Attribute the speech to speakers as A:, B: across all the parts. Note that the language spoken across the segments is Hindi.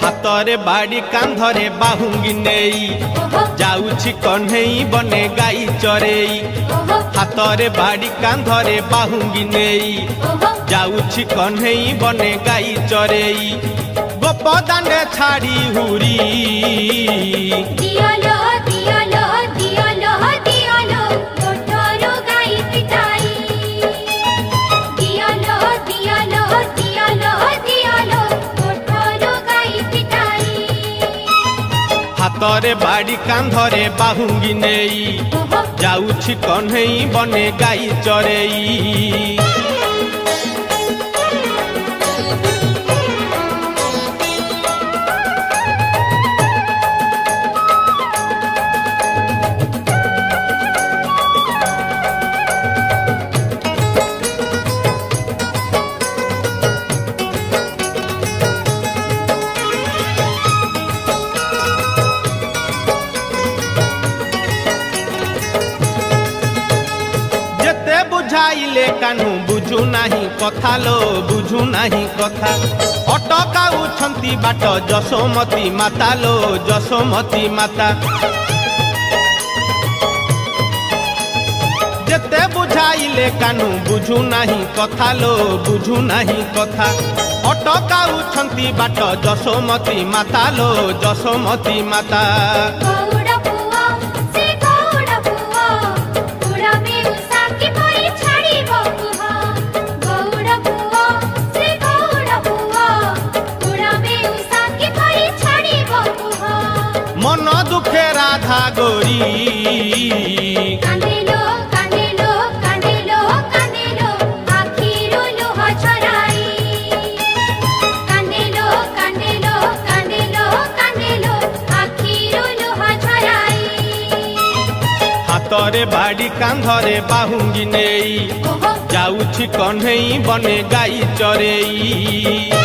A: हाथरे बाड़ी कांधरे बाहुंगी नेई जाउछि कन्हई बने गाई चरेई। हाथरे बाड़ी कांधरे बाहुंगी नेई जाउछि कन्हई बने गाई चरेई। गोप दांडे छाड़ी हुरी
B: दियालो दियालो दियालो दियालो गोठरो गाई पिटाई। दियालो दियालो दियालो दियालो गोठरो गाई पिटाई।
A: हाथरे बाड़ी कांधरे बाहुंगी नेई जाउछि कन्हई बने गाई चरेई। बुझाइले कानू बुझू नाही कथा लो बुझू नाही कथा। अटकाउछंती बाट जशोमती माता लो जशोमती माता। जेते बुझाइले कानू बुझू नाही कथा लो बुझू नाही कथा। अटकाउछंती बाट जशोमती माता लो जशोमती माता। मन दुखे राधा गोरी
B: कांदेलो कांदेलो कांदेलो कांदेलो आखिरो लोहा छराई। कांदेलो कांदेलो कांदेलो कांदेलो आखिरो लोहा छराई।
A: हाथरे बाड़ी कांधरे बाहुंगी नेई जाउछि कन्हई बने गाई चरेई।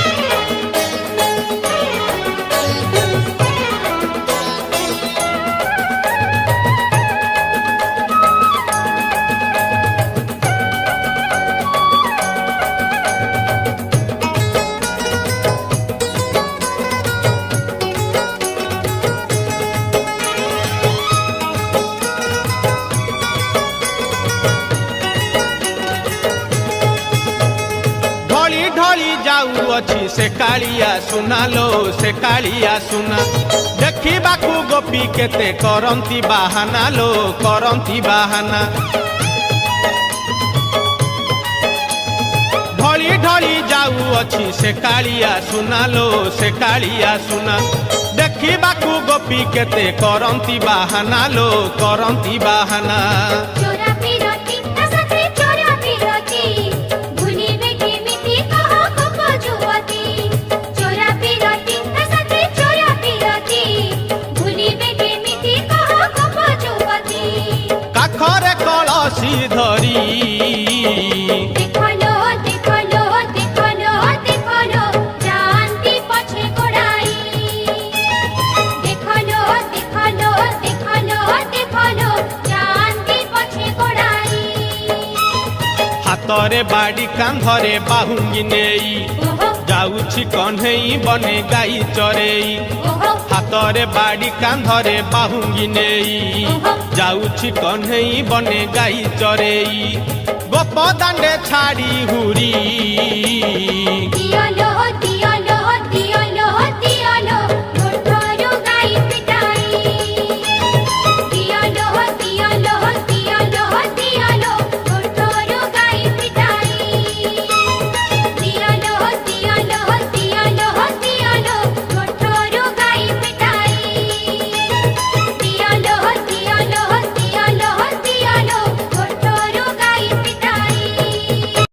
A: ढली जाऊ अच्छी से कालिया सुना लो से कालिया सुना। देखिबाकू गोपी केते करंती बाहाना लो करंती बाहाना। ढली ढली जाऊ अच्छी से कालिया सुना लो से कालिया सुना। देखिबाकू गोपी केते करंती बाहाना लो करंती बाहाना। काखरे कलसी धरी
B: देखलो देखलो देखलो देखलो जानती पछे गोड़ाई। देखलो देखलो देखलो देखलो जानती पछे गोड़ाई।
A: हाथरे बाड़ी कांधरे बाहुंगी नेई जाउछि कन्हई बने गाई चरेई। हाथरे बाड़ी कांधरे बाहुंगी नेई जाउछि कन्हई बने गाई चरेई। गोप दांडे छाड़ी हुरी